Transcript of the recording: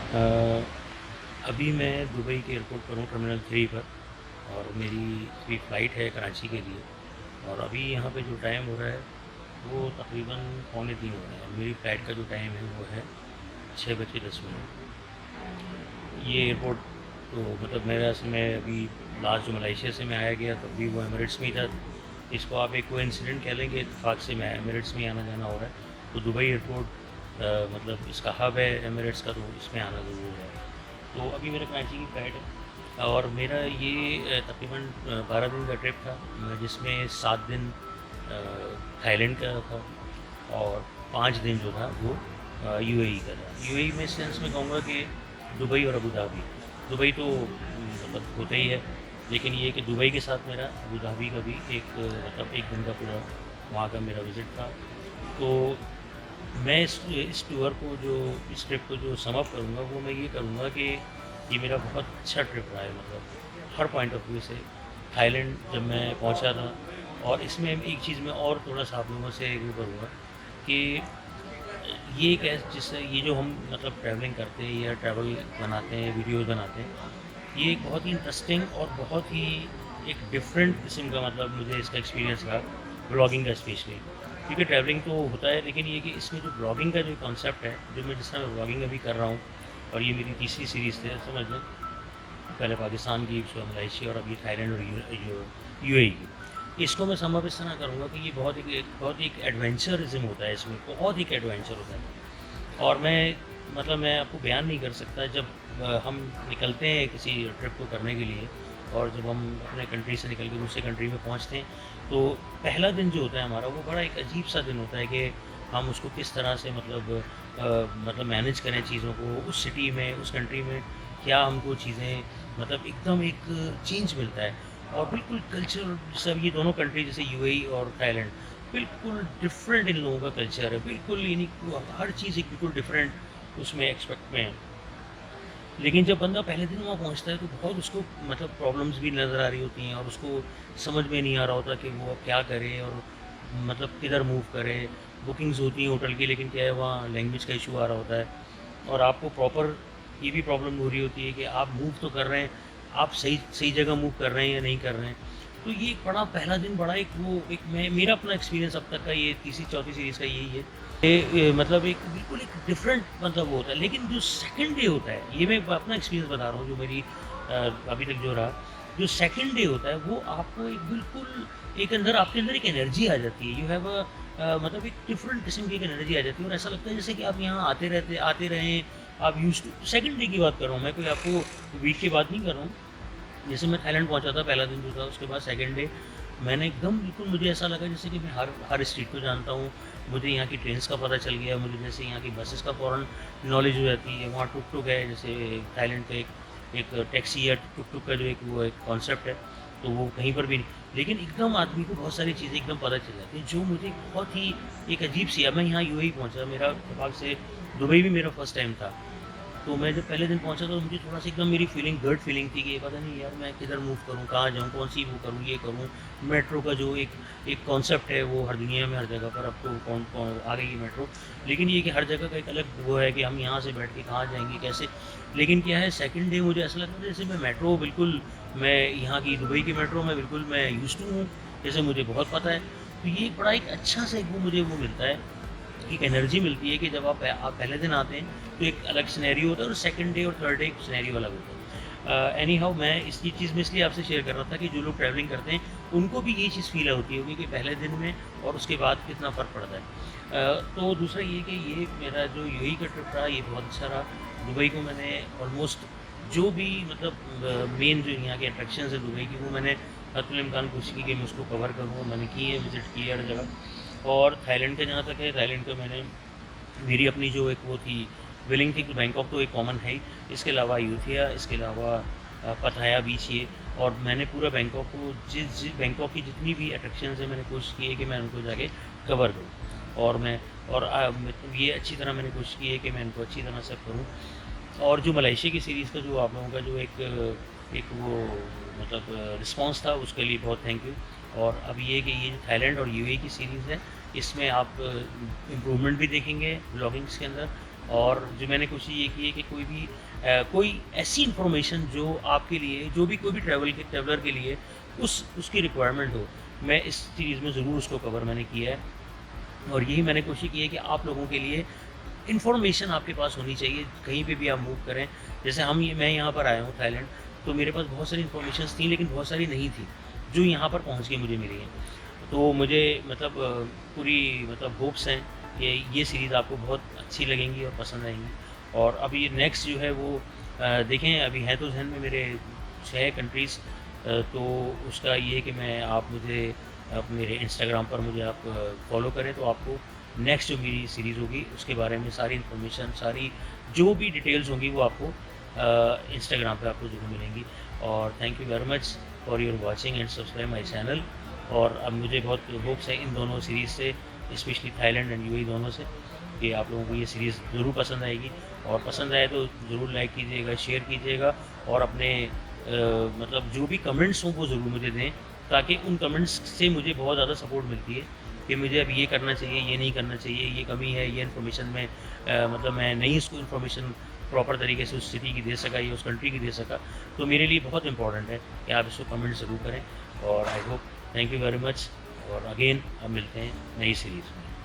अ, अभी मैं दुबई के एयरपोर्ट पर हूँ, टर्मिनल 3 पर। और मेरी अभी फ़्लाइट है कराची के लिए। और अभी यहाँ पे जो टाइम हो रहा है वो तकरीबन पौने 3 हो रहा है। मेरी फ़्लाइट का जो टाइम है वो है 6:10। ये एयरपोर्ट तो मतलब मेरा मैं अभी लास्ट जो मलेशिया से मैं आया गया तब भी वो एमिरेट्स में ही था। इसको आप एक कोइंसिडेंट कह लेंगे, इत्तेफाक से मैं एमिरेट्स में ही आना जाना हो रहा है। तो दुबई एयरपोर्ट मतलब इसका हब है एमिरेट्स का, तो इसमें आना ज़रूर है। तो अभी मेरा कराची की फ़्लाइट है और मेरा ये तकरीबन 12 दिन का ट्रिप था, जिसमें 7 दिन थाईलैंड का था और 5 दिन जो था वो यूएई का था। यूएई में सेंस में कहूँगा कि दुबई और अबू धाबी। दुबई तो मतलब होता ही है, लेकिन ये कि दुबई के साथ मेरा अबू धाबी का भी एक मतलब 1 दिन का पूरा वहाँ का मेरा विज़िट था। तो मैं इस टूर को जो इस ट्रिप को जो सम अप करूँगा वो मैं ये करूँगा कि ये मेरा बहुत अच्छा ट्रिप रहा है, मतलब हर पॉइंट ऑफ व्यू से। थाईलैंड जब मैं पहुँचा था, और इसमें एक चीज़ मैं और थोड़ा-सा आप लोगों से वो करूँगा कि ये एक जिससे ये जो हम मतलब ट्रैवलिंग करते हैं या ट्रैवल बनाते हैं, वीडियोज़ बनाते हैं, ये एक बहुत ही इंटरेस्टिंग और बहुत ही एक डिफरेंट किस्म का मतलब मुझे इसका एक्सपीरियंस रहा, व्लॉगिंग का स्पेशली। क्योंकि ट्रैवलिंग तो होता है, लेकिन ये कि इसमें जो ब्लॉगिंग का जो कॉन्सेप्ट है, जो मैं जिस तरह ब्लॉगिंग अभी कर रहा हूँ, और ये मेरी तीसरी सीरीज़ है समझ लें। पहले पाकिस्तान की, उसके बाद मलेशिया और अभी थाईलैंड और यूएई की। इसको मैं सम अप इस तरह करूँगा कि ये बहुत ही एक एडवेंचरिज़्म होता है इसमें, बहुत ही एक एडवेंचर होता है। और मैं मतलब मैं आपको बयान नहीं कर सकता, जब हम निकलते हैं किसी ट्रिप को करने के लिए, और जब हम अपने कंट्री से निकल के दूसरे कंट्री में पहुँचते हैं, तो पहला दिन जो होता है हमारा वो बड़ा एक अजीब-सा दिन होता है कि हम उसको किस तरह से मतलब मैनेज करें चीज़ों को उस सिटी में, उस कंट्री में। क्या हमको चीज़ें मतलब एकदम एक चेंज मिलता है, और बिल्कुल कल्चर सब ये दोनों कंट्री जैसे यूएई और थाईलैंड बिल्कुल डिफरेंट इन लोगों का कल्चर है, बिल्कुल यानी हर चीज़ एक बिल्कुल डिफरेंट उसमें एक्सपेक्ट में है। लेकिन जब बंदा पहले दिन वहाँ पहुँचता है तो बहुत उसको मतलब प्रॉब्लम्स भी नज़र आ रही होती हैं, और उसको समझ में नहीं आ रहा होता कि वो अब क्या करे और मतलब किधर मूव करे। बुकिंग्स होती हैं होटल की, लेकिन क्या है वहाँ लैंग्वेज का इशू आ रहा होता है, और आपको प्रॉपर ये भी प्रॉब्लम हो रही होती है कि आप मूव तो कर रहे हैं, आप सही सही जगह मूव कर रहे हैं या नहीं कर रहे हैं। तो ये एक बड़ा पहला दिन बड़ा एक वो एक मैं मेरा अपना एक्सपीरियंस अब तक का ये तीसरी चौथी सीरीज़ का यही है। ये मतलब एक बिल्कुल एक डिफरेंट मतलब वो होता है, लेकिन जो सेकंड डे होता है, ये मैं अपना एक्सपीरियंस बता रहा हूँ जो मेरी अभी तक जो रहा। जो सेकंड डे होता है वो आपको एक बिल्कुल एक अंदर आपके अंदर एक एनर्जी आ जाती है। यू हैव अ मतलब एक डिफरेंट किस्म की एक एनर्जी आ जाती है और ऐसा लगता है जैसे कि आप यहाँ आते रहें, आप यूज़ टू सेकंड डे की बात कर रहा हूँ मैं, कोई आपको वीक की बात नहीं कर रहा हूँ। जैसे मैं थाईलैंड पहुँचा था, पहला दिन जो था, उसके बाद सेकंड डे मैंने एकदम बिल्कुल, मुझे ऐसा लगा जैसे कि मैं हर हर स्ट्रीट को जानता हूँ। मुझे यहाँ की ट्रेन्स का पता चल गया, मुझे जैसे यहाँ की बसेस का फ़ौरन नॉलेज हो जाती है। वहाँ टुक-टुक है, जैसे थाईलैंड का एक एक टैक्सी या टुक-टुक का जो एक वो एक कॉन्सेप्ट है, तो वो कहीं पर भी नहीं। लेकिन एकदम आदमी को बहुत सारी चीज़ें एकदम पता चल जाती हैं, जो मुझे बहुत ही एक अजीब-सी, अब मैं यहाँ यूएई पहुँचा, मेरा इत्तेफाक से दुबई भी मेरा फर्स्ट टाइम था। तो मैं जब पहले दिन पहुँचा तो मुझे थोड़ा-सा एकदम मेरी फीलिंग गट फीलिंग थी कि पता नहीं यार मैं किधर मूव करूँ, कहाँ जाऊँ, कौन-सी वो करूँ, ये करूँ। मेट्रो का जो एक एक कॉन्सेप्ट है वो हर दुनिया में हर जगह पर अब तो कौन कौन आ गई है मेट्रो। लेकिन ये कि हर जगह का एक अलग वो है कि हम यहाँ से बैठ के कहाँ जाएँगे, कैसे। लेकिन क्या है, सेकंड डे मुझे ऐसा लगा जैसे मैं मेट्रो बिल्कुल, मैं यहाँ की दुबई की मेट्रो में बिल्कुल मैं यूज़्ड टू हूँ, जैसे मुझे बहुत पता है। तो ये एक बड़ा एक अच्छा सा एक वो मुझे वो मिलता है, एक एनर्जी मिलती है कि जब आप पहले दिन आते हैं तो एक अलग सिनेरियो होता है और सेकंड डे और थर्ड डे एक सिनेरियो अलग होता है। एनी हाउ, मैं इस चीज़ में इसलिए आपसे शेयर कर रहा था कि जो लोग ट्रैवलिंग करते हैं उनको भी ये चीज़ फ़ील होती होगी कि पहले दिन में और उसके बाद कितना फ़र्क पड़ता है। तो दूसरा ये कि ये मेरा जो यूएई का ट्रिप रहा, ये बहुत अच्छा रहा। दुबई को मैंने ऑलमोस्ट जो भी मतलब मेन जो यहाँ के अट्रैक्शंस है दुबई की, वो मैंने हतुल इम्कान कोशिश की कि मैं उसको कवर करूँ, मैंने की है, विज़िट की है हर जगह। और थाईलैंड का जहाँ तक है, थाईलैंड का मैंने, मेरी अपनी जो एक वो थी, विलिंग थी कि बैंकॉक तो एक कॉमन है ही, इसके अलावा अयूथिया, इसके अलावा पथाया बीच ये, और मैंने पूरा बैंकॉक को जिस बैंकॉक की जितनी भी अट्रैक्शंस हैं मैंने कोशिश की है कि मैं उनको जाके कवर करूँ। और मैं और मतलब ये अच्छी तरह मैंने कोशिश की है कि मैं इनको अच्छी तरह सब करूँ। और जो मलेशिया की सीरीज़ का जो आप लोगों का जो एक वो मतलब रिस्पॉन्स था, उसके लिए बहुत थैंक यू। और अब ये कि ये जो थाईलैंड और यूएई की सीरीज़ है, इसमें आप इम्प्रूवमेंट भी देखेंगे ब्लॉगिंग्स के अंदर। और जो मैंने कोशिश ये की है कि कोई ऐसी इन्फॉर्मेशन जो आपके लिए, जो भी कोई भी ट्रैवलर के लिए उसकी रिक्वायरमेंट हो, मैं इस सीरीज़ में ज़रूर उसको कवर मैंने किया है। और यही मैंने कोशिश की है कि आप लोगों के लिए इन्फॉर्मेशन आपके पास होनी चाहिए, कहीं पे भी आप मूव करें। जैसे मैं यहाँ पर आया हूँ थाईलैंड, तो मेरे पास बहुत सारी इन्फॉर्मेशंस थी, लेकिन बहुत सारी नहीं थी, जो यहाँ पर पहुँच के मुझे मिली हैं। तो मुझे मतलब पूरी मतलब होप्स हैं कि ये सीरीज़ आपको बहुत अच्छी लगेंगी और पसंद आएँगी। और अभी ये नेक्स्ट जो है वो देखें, अभी है तो ज़हन में मेरे 6 कंट्रीज़। तो उसका ये है कि आप मुझे मेरे इंस्टाग्राम पर मुझे आप फॉलो करें, तो आपको नेक्स्ट जो मेरी सीरीज़ होगी उसके बारे में सारी इन्फॉर्मेशन, सारी जो भी डिटेल्स होंगी वो आपको इंस्टाग्राम पे आपको ज़रूर मिलेंगी। और thank you very much for your watching and subscribe my channel. और अब मुझे बहुत होप्स है इन दोनों सीरीज़ से, स्पेशली थाईलैंड एंड यूएई दोनों से, कि आप लोगों को ये सीरीज़ ज़रूर पसंद आएगी। और पसंद आए तो ज़रूर लाइक कीजिएगा, शेयर कीजिएगा, और अपने मतलब जो भी कमेंट्स हों वो ज़रूर मुझे दें, ताकि उन कमेंट्स से मुझे बहुत ज़्यादा सपोर्ट मिलती है कि मुझे अब ये करना चाहिए, ये नहीं करना चाहिए, ये कमी है, ये इन्फॉर्मेशन में मतलब मैं नहीं इसको इन्फॉर्मेशन प्रॉपर तरीके से उस सिटी की दे सका या उस कंट्री की दे सका। तो मेरे लिए बहुत इंपॉर्टेंट है कि आप इसको कमेंट ज़रूर करें। और I hope, thank you very much. और अगेन अब मिलते हैं नई सीरीज़ में।